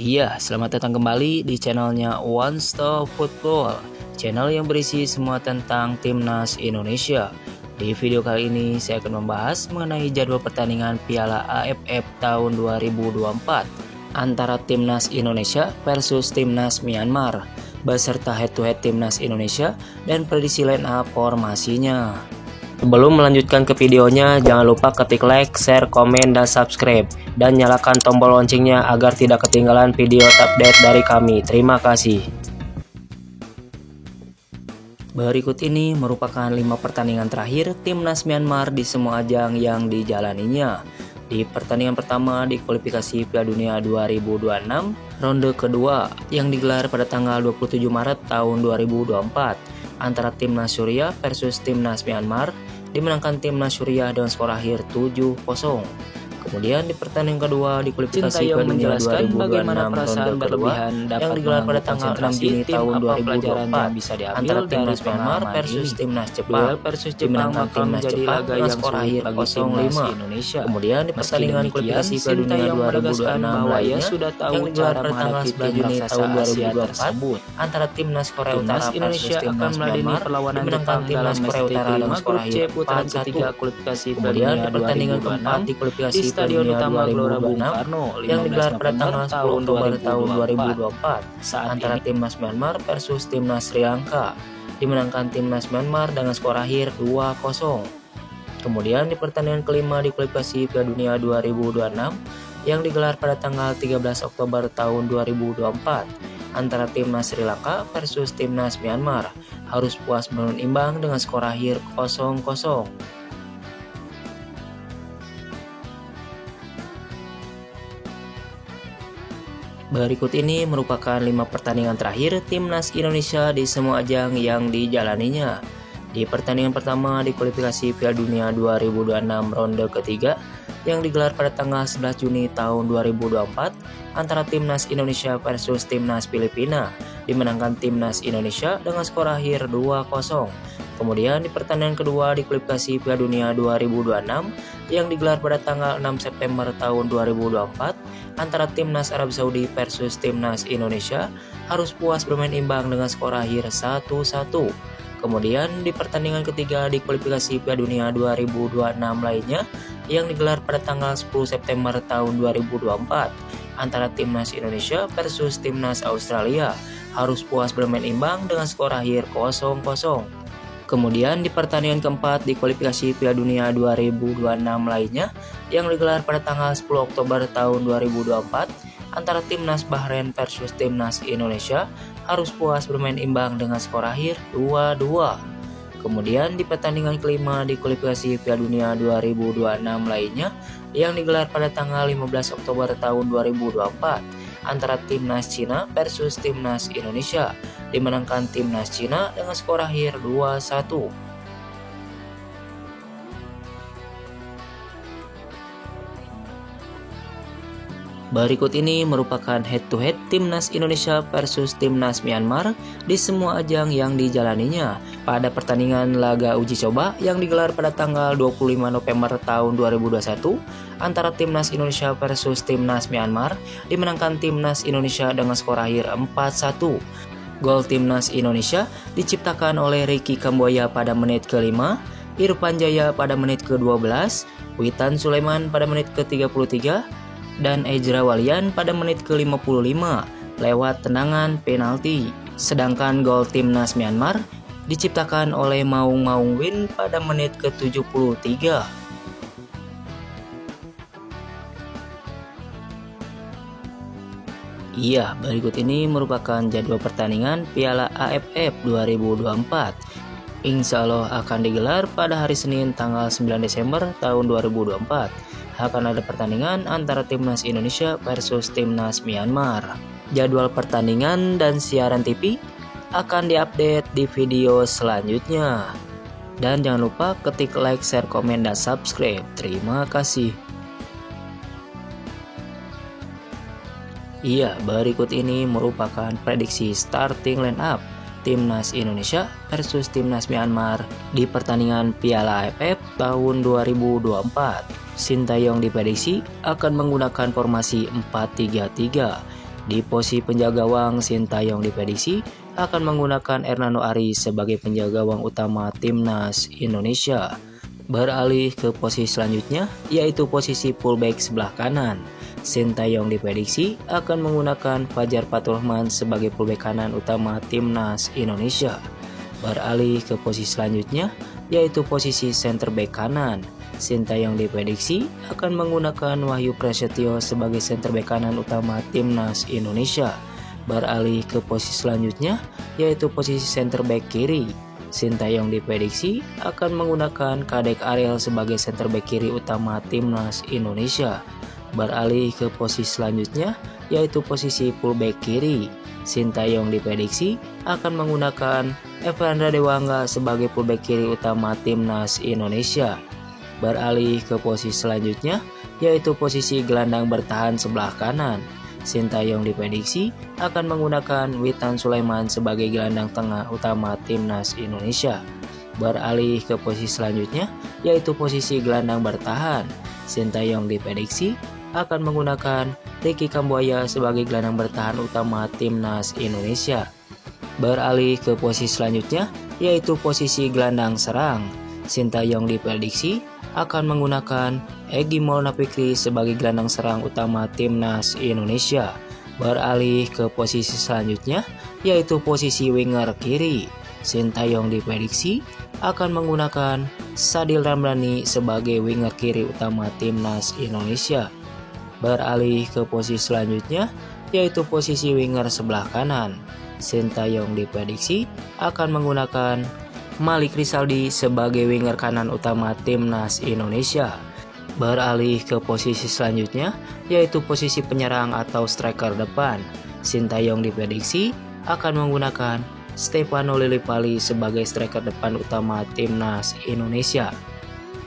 Iya, selamat datang kembali di channelnya One Stop Football, channel yang berisi semua tentang Timnas Indonesia. Di video kali ini saya akan membahas mengenai jadwal pertandingan Piala AFF tahun 2024 antara Timnas Indonesia versus Timnas Myanmar, beserta head-to-head Timnas Indonesia dan prediksi line up formasinya. Sebelum melanjutkan ke videonya, jangan lupa ketik like, share, komen, dan subscribe. Dan nyalakan tombol loncengnya agar tidak ketinggalan video update dari kami. Terima kasih. Berikut ini merupakan 5 pertandingan terakhir Timnas Myanmar di semua ajang yang dijalaninya. Di pertandingan pertama di kualifikasi Piala Dunia 2026, ronde kedua yang digelar pada tanggal 27 Maret tahun 2024 antara Timnas Suriah versus Timnas Myanmar, dimenangkan Timnas Suriah dengan skor akhir 7-0. Kemudian di pertandingan kedua di kualifikasi Piala Dunia 2026 ronde kedua yang digelar pada tanggal 6 Juni tahun 2024 antara Timnas Myanmar versus Timnas Jepang, dimenangkan Timnas Jepang dengan skor akhir 0-5. Kemudian di pertandingan kualifikasi Piala Dunia 2026 lainnya yang digelar pada tanggal 11 Juni tahun 2024 antara Timnas Korea Utara versus Timnas Myanmar, dimenangkan Timnas Korea Utara dengan skor akhir 4-1. Kemudian di pertandingan keempat di kualifikasi Stadion Utama Gelora Bung Karno yang digelar pada tanggal 10 Oktober tahun 2024 antara Timnas Myanmar versus Timnas Sri Lanka, dimenangkan Timnas Myanmar dengan skor akhir 2-0. Kemudian di pertandingan kelima di kualifikasi Piala Dunia 2026 yang digelar pada tanggal 13 Oktober tahun 2024 antara Timnas Sri Lanka versus Timnas Myanmar, harus puas menurun imbang dengan skor akhir 0-0. Berikut ini merupakan 5 pertandingan terakhir Timnas Indonesia di semua ajang yang dijalaninya. Di pertandingan pertama di kualifikasi Piala Dunia 2026 ronde ketiga yang digelar pada tanggal 11 Juni tahun 2024 antara Timnas Indonesia versus Timnas Filipina, dimenangkan Timnas Indonesia dengan skor akhir 2-0. Kemudian di pertandingan kedua di kualifikasi Piala Dunia 2026 yang digelar pada tanggal 6 September tahun 2024 antara Timnas Arab Saudi versus Timnas Indonesia, harus puas bermain imbang dengan skor akhir 1-1. Kemudian di pertandingan ketiga di kualifikasi Piala Dunia 2026 lainnya yang digelar pada tanggal 10 September tahun 2024 antara Timnas Indonesia versus Timnas Australia, harus puas bermain imbang dengan skor akhir 0-0. Kemudian di pertandingan keempat di kualifikasi Piala Dunia 2026 lainnya yang digelar pada tanggal 10 Oktober tahun 2024 antara Timnas Bahrain versus Timnas Indonesia, harus puas bermain imbang dengan skor akhir 2-2. Kemudian di pertandingan kelima di kualifikasi Piala Dunia 2026 lainnya yang digelar pada tanggal 15 Oktober tahun 2024 antara Timnas Cina versus Timnas Indonesia, dimenangkan Timnas Cina dengan skor akhir 2-1. Berikut ini merupakan head-to-head Timnas Indonesia versus Timnas Myanmar di semua ajang yang dijalaninya pada pertandingan laga uji coba yang digelar pada tanggal 25 November tahun 2021 antara Timnas Indonesia versus Timnas Myanmar, dimenangkan Timnas Indonesia dengan skor akhir 4-1. Gol Timnas Indonesia diciptakan oleh Ricky Kambuaya pada menit ke-5, Irfan Jaya pada menit ke-12, Witan Sulaiman pada menit ke-33, dan Ejra Walian pada menit ke-55 lewat tendangan penalti. Sedangkan gol Timnas Myanmar diciptakan oleh Maung Maung Win pada menit ke-73. Iya, berikut ini merupakan jadwal pertandingan Piala AFF 2024. Insya Allah akan digelar pada hari Senin tanggal 9 Desember tahun 2024. Akan ada pertandingan antara Timnas Indonesia versus Timnas Myanmar. Jadwal pertandingan dan siaran TV akan diupdate di video selanjutnya. Dan jangan lupa ketik like, share, komen, dan subscribe. Terima kasih. Iya, berikut ini merupakan prediksi starting line up Timnas Indonesia versus Timnas Myanmar di pertandingan Piala AFF tahun 2024. Sintayong diprediksi akan menggunakan formasi 4-3-3 Di posisi penjaga gawang, Sintayong diprediksi akan menggunakan Hernando Ari sebagai penjaga gawang utama timnas Indonesia. Beralih ke posisi selanjutnya, yaitu posisi fullback sebelah kanan. Sintayong diprediksi akan menggunakan Fajar Faturrahman sebagai fullback kanan utama timnas Indonesia. Beralih ke posisi selanjutnya, yaitu posisi center back kanan. Sintayong diprediksi akan menggunakan Wahyu Prasetyo sebagai center back kanan utama timnas Indonesia. Beralih ke posisi selanjutnya, yaitu posisi center back kiri. Sintayong diprediksi akan menggunakan Kadek Ariel sebagai center back kiri utama timnas Indonesia. Beralih ke posisi selanjutnya, yaitu posisi fullback kiri. Sintayong diprediksi akan menggunakan Evander Dewangga sebagai fullback kiri utama timnas Indonesia. Beralih ke posisi selanjutnya, yaitu posisi gelandang bertahan sebelah kanan. Sintayong diprediksi akan menggunakan Witan Sulaiman sebagai gelandang tengah utama timnas Indonesia. Beralih ke posisi selanjutnya, yaitu posisi gelandang bertahan. Sintayong diprediksi akan menggunakan Ricky Kambuaya sebagai gelandang bertahan utama timnas Indonesia. Beralih ke posisi selanjutnya, yaitu posisi gelandang serang. Sintayong diprediksi akan menggunakan Egy Maulana Fikri sebagai gelandang serang utama timnas Indonesia. Beralih ke posisi selanjutnya, yaitu posisi winger kiri. Sintayong diprediksi akan menggunakan Sadil Ramdhani sebagai winger kiri utama timnas Indonesia. Beralih ke posisi selanjutnya, yaitu posisi winger sebelah kanan. Sintayong diprediksi akan menggunakan Malik Rizaldi sebagai winger kanan utama timnas Indonesia. Beralih ke posisi selanjutnya, yaitu posisi penyerang atau striker depan. Sintayong diprediksi akan menggunakan Stefano Lillipali sebagai striker depan utama timnas Indonesia.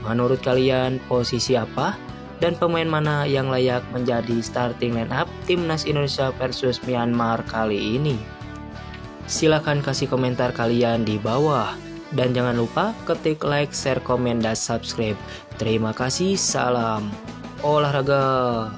Menurut kalian, posisi apa dan pemain mana yang layak menjadi starting line up timnas Indonesia versus Myanmar kali ini? Silahkan kasih komentar kalian di bawah. Dan jangan lupa ketik like, share, komen, dan subscribe. Terima kasih, salam olahraga.